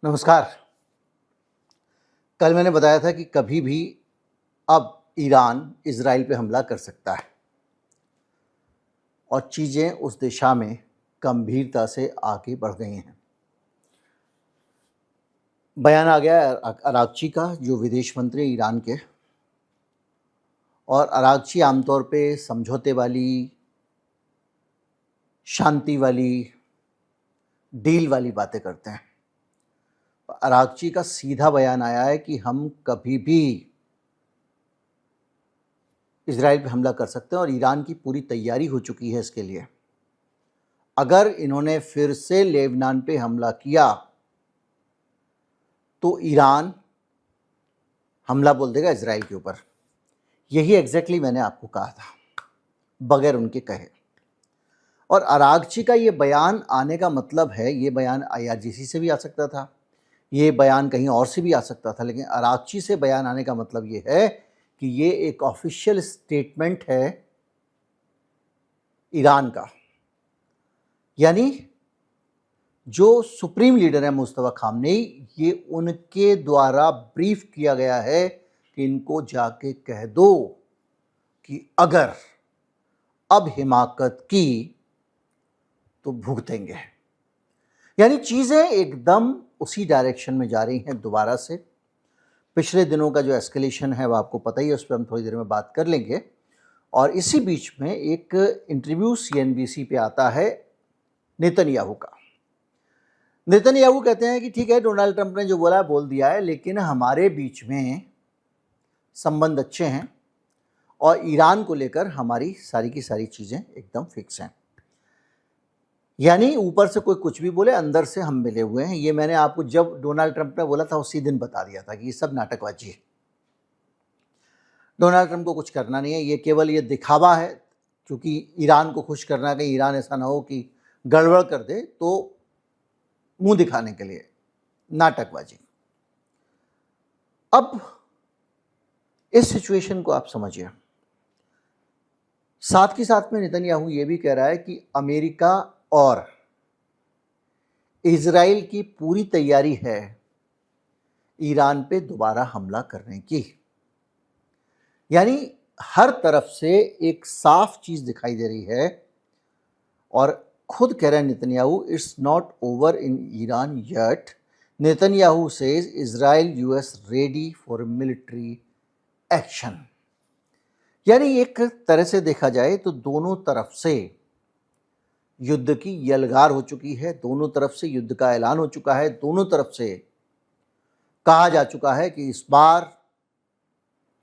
नमस्कार। कल मैंने बताया था कि कभी भी अब ईरान इजराइल पे हमला कर सकता है और चीज़ें उस दिशा में गंभीरता से आगे बढ़ गई हैं। बयान आ गया अरागची का, जो विदेश मंत्री ईरान के, और अरागची आमतौर पे समझौते वाली, शांति वाली, डील वाली बातें करते हैं। अरागची का सीधा बयान आया है कि हम कभी भी इजराइल पे हमला कर सकते हैं और ईरान की पूरी तैयारी हो चुकी है इसके लिए। अगर इन्होंने फिर से लेबनान पे हमला किया तो ईरान हमला बोल देगा इजराइल के ऊपर। यही एग्जैक्टली मैंने आपको कहा था, बगैर उनके कहे। और अरागची का ये बयान आने का मतलब है, ये बयान IRGC से भी आ सकता था, ये बयान कहीं और से भी आ सकता था, लेकिन अरागची से बयान आने का मतलब ये है कि ये एक ऑफिशियल स्टेटमेंट है ईरान का। यानी जो सुप्रीम लीडर है मुस्तफा खामनेई, ये उनके द्वारा ब्रीफ किया गया है कि इनको जाके कह दो कि अगर अब हिमाकत की तो भुगतेंगे। यानी चीज़ें एकदम उसी डायरेक्शन में जा रही हैं दोबारा से। पिछले दिनों का जो एस्केलेशन है वो आपको पता ही है, उस पर हम थोड़ी देर में बात कर लेंगे। और इसी बीच में एक इंटरव्यू CNBC पे आता है नेतन्याहू का। नेतन्याहू कहते हैं कि ठीक है, डोनाल्ड ट्रंप ने जो बोला बोल दिया है, लेकिन हमारे बीच में संबंध अच्छे हैं और ईरान को लेकर हमारी सारी की सारी चीज़ें एकदम फिक्स हैं। यानी ऊपर से कोई कुछ भी बोले, अंदर से हम मिले हुए हैं। ये मैंने आपको जब डोनाल्ड ट्रंप ने बोला था उसी दिन बता दिया था कि ये सब नाटकबाजी है। डोनाल्ड ट्रंप को कुछ करना नहीं है, ये केवल ये दिखावा है, क्योंकि ईरान को खुश करना है, कहीं ईरान ऐसा ना हो कि गड़बड़ कर दे, तो मुंह दिखाने के लिए नाटकबाजी। अब इस सिचुएशन को आप समझिए। साथ के साथ में नेतन्याहू ये भी कह रहा है कि अमेरिका और इजराइल की पूरी तैयारी है ईरान पे दोबारा हमला करने की। यानी हर तरफ से एक साफ चीज दिखाई दे रही है और खुद कह रहे हैं Netanyahu, it's not over in Iran yet. Netanyahu says Israel US ready for military action. यानी एक तरह से देखा जाए तो दोनों तरफ से युद्ध की यलगार हो चुकी है, दोनों तरफ से युद्ध का ऐलान हो चुका है, दोनों तरफ से कहा जा चुका है कि इस बार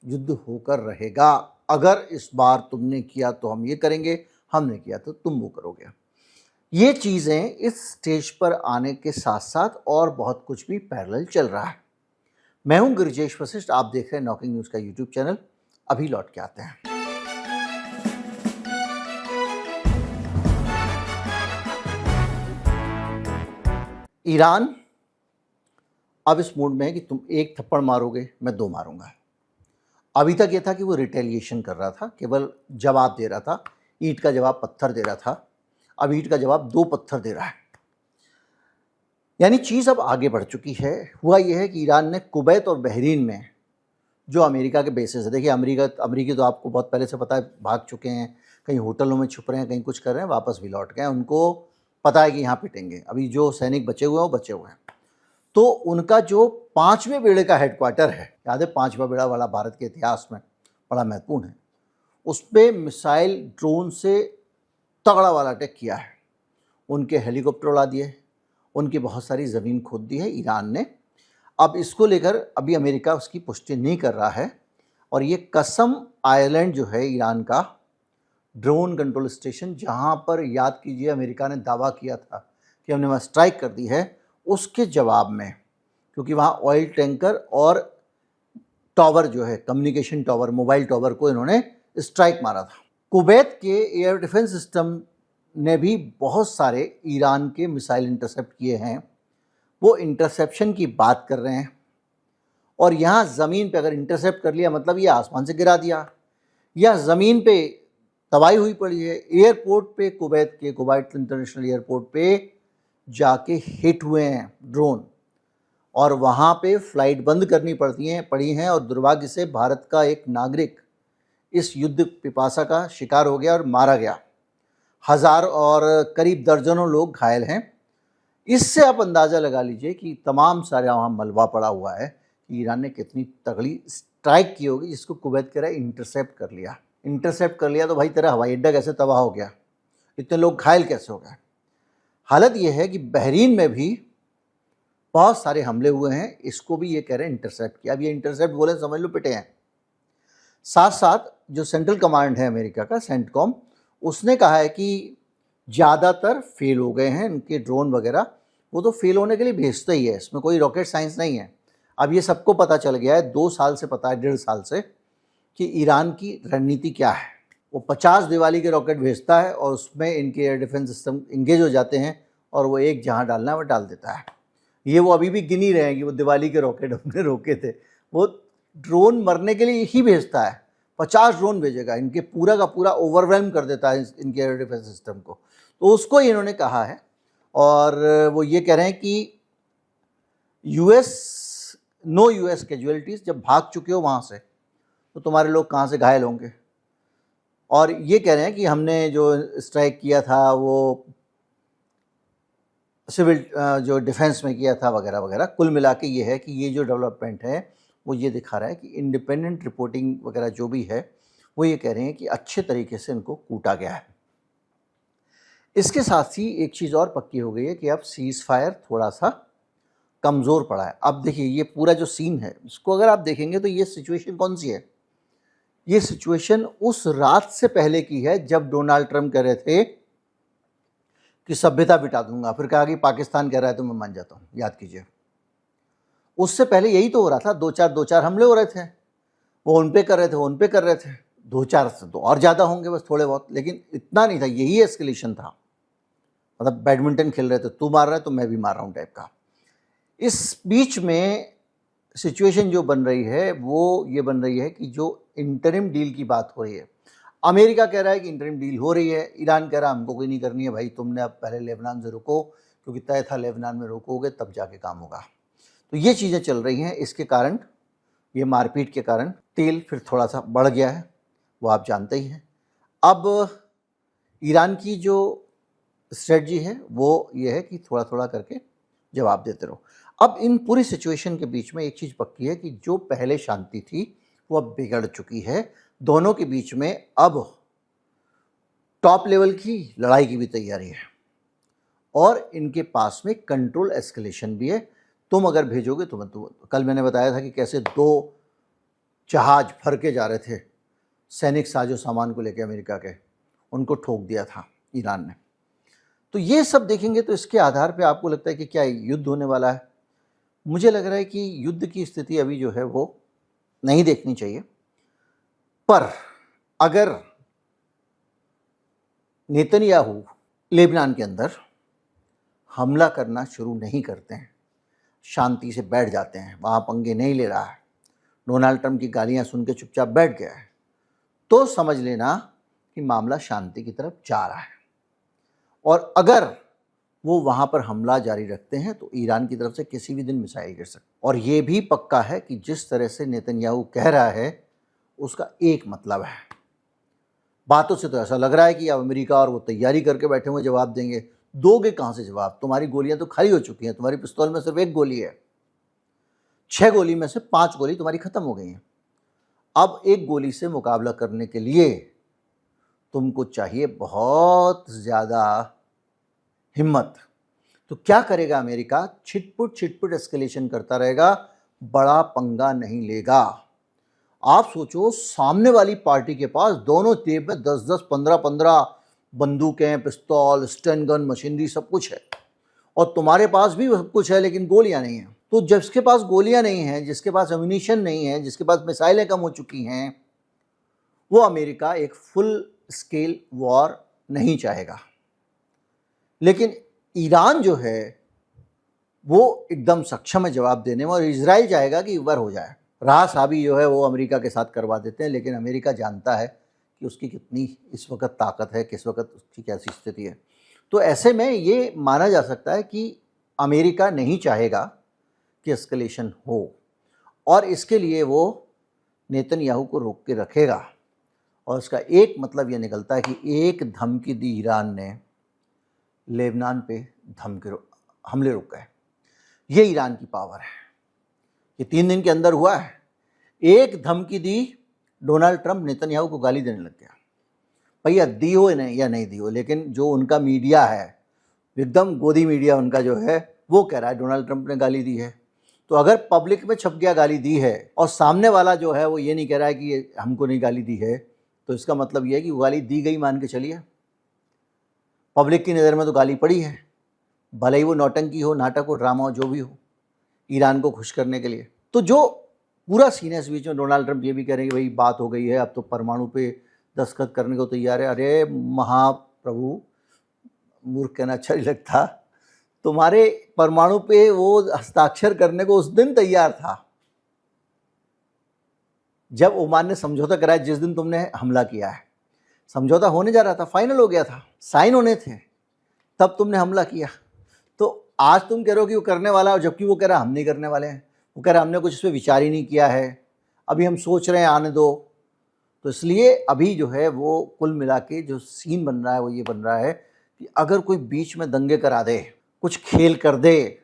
युद्ध होकर रहेगा। अगर इस बार तुमने किया तो हम ये करेंगे, हमने किया तो तुम वो करोगे। ये चीज़ें इस स्टेज पर आने के साथ साथ और बहुत कुछ भी पैरेलल चल रहा है। मैं हूं गिरिजेश वशिष्ठ, आप देख रहे हैं नॉकिंग न्यूज़ का YouTube चैनल। अभी लौट के आते हैं। ईरान अब इस मूड में है कि तुम एक थप्पड़ मारोगे, मैं दो मारूंगा। अभी तक ये था कि वो रिटेलिएशन कर रहा था, केवल जवाब दे रहा था, ईंट का जवाब पत्थर दे रहा था। अब ईंट का जवाब दो पत्थर दे रहा है। यानी चीज़ अब आगे बढ़ चुकी है। हुआ यह है कि ईरान ने कुवैत और बहरीन में जो अमेरिका के बेसेस है, देखिए अमेरिकी तो आपको बहुत पहले से पता है, भाग चुके हैं, कहीं होटलों में छुप रहे हैं, कहीं कुछ कर रहे हैं, वापस भी लौट गए। उनको पता है कि यहाँ पिटेंगे। अभी जो सैनिक बचे हुए हैं वो बचे हुए हैं। तो उनका जो 5वें बेड़े का हेडक्वार्टर है, याद है 5वां बेड़ा वाला भारत के इतिहास में बड़ा महत्वपूर्ण है, उस पर मिसाइल ड्रोन से तगड़ा वाला अटैक किया है। उनके हेलीकॉप्टर उड़ा दिए, उनकी बहुत सारी ज़मीन खोद दी है ईरान ने। अब इसको लेकर अभी अमेरिका उसकी पुष्टि नहीं कर रहा है। और ये कसम आइलैंड जो है ईरान का ड्रोन कंट्रोल स्टेशन, जहाँ पर याद कीजिए अमेरिका ने दावा किया था कि हमने वहाँ स्ट्राइक कर दी है, उसके जवाब में, क्योंकि वहाँ ऑयल टैंकर और टावर जो है, कम्युनिकेशन टावर, मोबाइल टावर को इन्होंने स्ट्राइक मारा था। कुवैत के एयर डिफेंस सिस्टम ने भी बहुत सारे ईरान के मिसाइल इंटरसेप्ट किए हैं। वो इंटरसेप्शन की बात कर रहे हैं। और यहाँ ज़मीन पे अगर इंटरसेप्ट कर लिया मतलब ये आसमान से गिरा दिया, या ज़मीन पे तबाही हुई पड़ी है। एयरपोर्ट पे, कुवैत के कुवैत इंटरनेशनल एयरपोर्ट पे जाके हिट हुए हैं ड्रोन, और वहाँ पे फ़्लाइट बंद करनी पड़ी हैं और दुर्भाग्य से भारत का एक नागरिक इस युद्ध पिपासा का शिकार हो गया और मारा गया। हज़ार और करीब दर्जनों लोग घायल हैं। इससे आप अंदाज़ा लगा लीजिए कि तमाम सारा वहाँ मलबा पड़ा हुआ है कि ईरान ने कितनी तगड़ी स्ट्राइक की होगी, जिसको कुवैत कह रहा है इंटरसेप्ट कर लिया। इंटरसेप्ट कर लिया तो भाई तेरा हवाई अड्डा कैसे तबाह हो गया, इतने लोग घायल कैसे हो गए। हालत ये है कि बहरीन में भी बहुत सारे हमले हुए हैं, इसको भी ये कह रहे हैं इंटरसेप्ट किया। अब ये इंटरसेप्ट बोले समझ लो पिटे हैं। साथ साथ जो सेंट्रल कमांड है अमेरिका का, सेंटकॉम, उसने कहा है कि ज़्यादातर फेल हो गए हैं इनके ड्रोन वगैरह। वो तो फेल होने के लिए भेजते ही है, इसमें कोई रॉकेट साइंस नहीं है। अब ये सबको पता चल गया है, 2 साल से पता है, 1.5 साल से, कि ईरान की रणनीति क्या है। वो 50 दिवाली के रॉकेट भेजता है और उसमें इनके एयर डिफेंस सिस्टम इंगेज हो जाते हैं और वो एक जहाँ डालना है वो डाल देता है। ये वो अभी भी गिन ही रहे हैं कि वो दिवाली के रॉकेट हमने रोके थे। वो ड्रोन मरने के लिए ही भेजता है, 50 ड्रोन भेजेगा, इनके पूरा का पूरा ओवरवेल्म कर देता है इनके एयर डिफेंस सिस्टम को। तो उसको इन्होंने कहा है और वो ये कह रहे हैं कि नो यूएस कैजुअलिटीज़, जब भाग चुके हो वहाँ से तो तुम्हारे लोग कहाँ से घायल होंगे। और ये कह रहे हैं कि हमने जो स्ट्राइक किया था वो सिविल जो डिफेंस में किया था वगैरह वगैरह। कुल मिला के ये है कि ये जो डेवलपमेंट है वो ये दिखा रहा है कि इंडिपेंडेंट रिपोर्टिंग वगैरह जो भी है वो ये कह रहे हैं कि अच्छे तरीके से इनको कूटा गया है। इसके साथ ही एक चीज़ और पक्की हो गई है कि अब सीज़ फायर थोड़ा सा कमज़ोर पड़ा है। अब देखिए ये पूरा जो सीन है इसको अगर आप देखेंगे तो ये सिचुएशन कौन सी है, ये सिचुएशन उस रात से पहले की है जब डोनाल्ड ट्रंप कह रहे थे कि सभ्यता बिठा दूंगा, फिर कहा कि पाकिस्तान कह रहा है तो मैं मान जाता हूँ। याद कीजिए, उससे पहले यही तो हो रहा था, दो चार हमले हो रहे थे, वो उन पे कर रहे थे, वो उन पे कर रहे थे। 2-4 से तो और ज़्यादा होंगे बस थोड़े बहुत, लेकिन इतना नहीं था। यही एस्केलेशन था, मतलब बैडमिंटन खेल रहे थे, तू मार रहा है तो मैं भी मार रहा हूँ टाइप का। इस बीच में सिचुएशन जो बन रही है वो ये बन रही है कि जो इंटरिम डील की बात हो रही है, अमेरिका कह रहा है कि इंटरिम डील हो रही है, ईरान कह रहा है हमको कोई नहीं करनी है भाई, तुमने अब पहले लेबनान से रुको, क्योंकि तय था लेबनान में रोकोगे तब जाके काम होगा। तो ये चीज़ें चल रही हैं। इसके कारण, ये मारपीट के कारण तेल फिर थोड़ा सा बढ़ गया है, वो आप जानते ही हैं। अब ईरान की जो स्ट्रेटजी है वो ये है कि थोड़ा थोड़ा करके जवाब देते रहो। अब इन पूरी सिचुएशन के बीच में एक चीज़ पक्की है कि जो पहले शांति थी वो अब बिगड़ चुकी है। दोनों के बीच में अब टॉप लेवल की लड़ाई की भी तैयारी है और इनके पास में कंट्रोल एस्केलेशन भी है। तुम अगर भेजोगे तो कल मैंने बताया था कि कैसे 2 जहाज फर के जा रहे थे सैनिक साजो सामान को लेकर अमेरिका के, उनको ठोक दिया था ईरान ने। तो ये सब देखेंगे तो इसके आधार पे आपको लगता है कि क्या युद्ध होने वाला है? मुझे लग रहा है कि युद्ध की स्थिति अभी जो है वो नहीं देखनी चाहिए। पर अगर नेतन्याहू लेबनान के अंदर हमला करना शुरू नहीं करते हैं, शांति से बैठ जाते हैं, वहाँ पंगे नहीं ले रहा है, डोनाल्ड ट्रंप की गालियाँ सुन के चुपचाप बैठ गया है, तो समझ लेना कि मामला शांति की तरफ जा रहा है। और अगर वो वहाँ पर हमला जारी रखते हैं तो ईरान की तरफ से किसी भी दिन मिसाइल गिर सकती। और ये भी पक्का है कि जिस तरह से नेतन्याहू कह रहा है उसका एक मतलब है। बातों से तो ऐसा लग रहा है कि अब अमेरिका और वो तैयारी करके बैठे हुए जवाब देंगे। दोगे कहाँ से जवाब? तुम्हारी गोलियां तो खाली हो चुकी हैं, तुम्हारी पिस्तौल में सिर्फ 1 गोली है, 6 गोली में से 5 गोली तुम्हारी खत्म हो गई हैं। अब 1 गोली से मुकाबला करने के लिए तुमको चाहिए बहुत ज़्यादा हिम्मत। तो क्या करेगा अमेरिका? छिटपुट एस्केलेशन करता रहेगा, बड़ा पंगा नहीं लेगा। आप सोचो, सामने वाली पार्टी के पास दोनों जेब में 10-10, 15-15 बंदूकें, पिस्तौल, स्टन गन, मशीनरी सब कुछ है, और तुम्हारे पास भी सब कुछ है लेकिन गोलियां नहीं हैं। तो जिसके पास गोलियां नहीं हैं, जिसके पास एम्यूनिशन नहीं है, जिसके पास मिसाइलें कम हो चुकी हैं, वो अमेरिका एक फुल स्केल वॉर नहीं चाहेगा। लेकिन ईरान जो है वो एकदम सक्षम है जवाब देने में, और इजराइल चाहेगा कि एक बार हो जाए। राह साबी जो है वो अमेरिका के साथ करवा देते हैं, लेकिन अमेरिका जानता है कि उसकी कितनी इस वक्त ताकत है, किस वक्त उसकी कैसी स्थिति है। तो ऐसे में ये माना जा सकता है कि अमेरिका नहीं चाहेगा की एस्केलेशन हो, और इसके लिए वो नेतन्याहू को रोक के रखेगा। और उसका एक मतलब ये निकलता है कि एक धमकी दी ईरान ने, लेबनान पे हमले रुक गए। ये ईरान की पावर है। ये 3 दिन के अंदर हुआ है। एक धमकी दी, डोनाल्ड ट्रंप नेतन्याहू को गाली देने लग गया। भैया दी हो या नहीं दी हो, लेकिन जो उनका मीडिया है, एकदम गोदी मीडिया उनका जो है, वो कह रहा है डोनाल्ड ट्रंप ने गाली दी है। तो अगर पब्लिक में छप गया गाली दी है, और सामने वाला जो है वो ये नहीं कह रहा है कि हमको नहीं गाली दी है, तो इसका मतलब ये है कि वो गाली दी गई मान के चलिए। पब्लिक की नज़र में तो गाली पड़ी है, भले ही वो नौटंकी हो, नाटक हो, ड्रामा हो, जो भी हो, ईरान को खुश करने के लिए। तो जो पूरा सीन है इस बीच में, डोनाल्ड ट्रंप ये भी कह रहे हैं कि भाई बात हो गई है, अब तो परमाणु पे दस्तखत करने को तैयार है। अरे महाप्रभु, मूर्ख कहना अच्छा नहीं लगता, तुम्हारे परमाणु पे वो हस्ताक्षर करने को उस दिन तैयार था जब ओमान ने समझौता कराया, जिस दिन तुमने हमला किया है। समझौता होने जा रहा था, फाइनल हो गया था, साइन होने थे, तब तुमने हमला किया। तो आज तुम कह रहे हो कि वो करने वाला है, जबकि वो कह रहा है हम नहीं करने वाले हैं। वो कह रहा है हमने कुछ इस पर विचार ही नहीं किया है, अभी हम सोच रहे हैं, आने दो। तो इसलिए अभी जो है वो कुल मिला के जो सीन बन रहा है वो ये बन रहा है कि अगर कोई बीच में दंगे करा दे, कुछ खेल कर दे,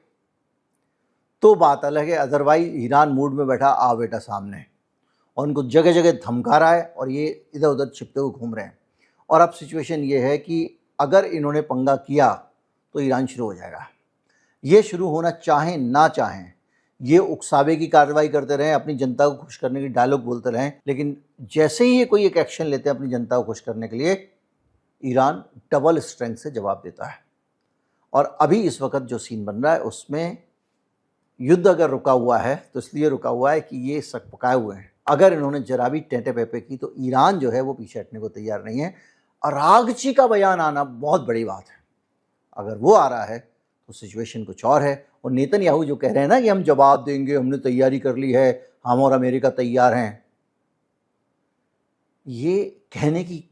तो बात अलग है। अदरवाइज ईरान मूड में बैठा, आ बेटा सामने, और उनको जगह जगह धमका रहा है, और ये इधर उधर छिपते हुए घूम रहे हैं। और अब सिचुएशन ये है कि अगर इन्होंने पंगा किया तो ईरान शुरू हो जाएगा। ये शुरू होना चाहें ना चाहें, ये उकसावे की कार्रवाई करते रहें, अपनी जनता को खुश करने की डायलॉग बोलते रहें, लेकिन जैसे ही ये कोई एक एक्शन लेते हैं अपनी जनता को खुश करने के लिए, ईरान डबल स्ट्रेंथ से जवाब देता है। और अभी इस वक्त जो सीन बन रहा है उसमें युद्ध अगर रुका हुआ है तो इसलिए रुका हुआ है कि ये सक पकाए हुए हैं। अगर इन्होंने जरा भी टेंटे पेपे की तो ईरान जो है वो पीछे हटने को तैयार नहीं है। अरागची का बयान आना बहुत बड़ी बात है। अगर वो आ रहा है तो सिचुएशन कुछ और है। और नेतन्याहू जो कह रहे हैं ना कि हम जवाब देंगे, हमने तैयारी कर ली है, हम और अमेरिका तैयार हैं, ये कहने की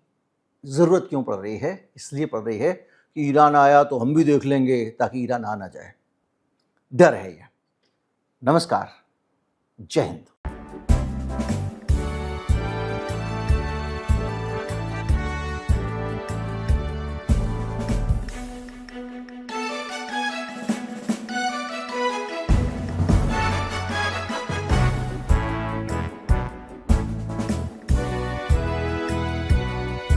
ज़रूरत क्यों पड़ रही है? इसलिए पड़ रही है कि ईरान आया तो हम भी देख लेंगे, ताकि ईरान आ ना जाए। डर है ये। नमस्कार, जय हिंद।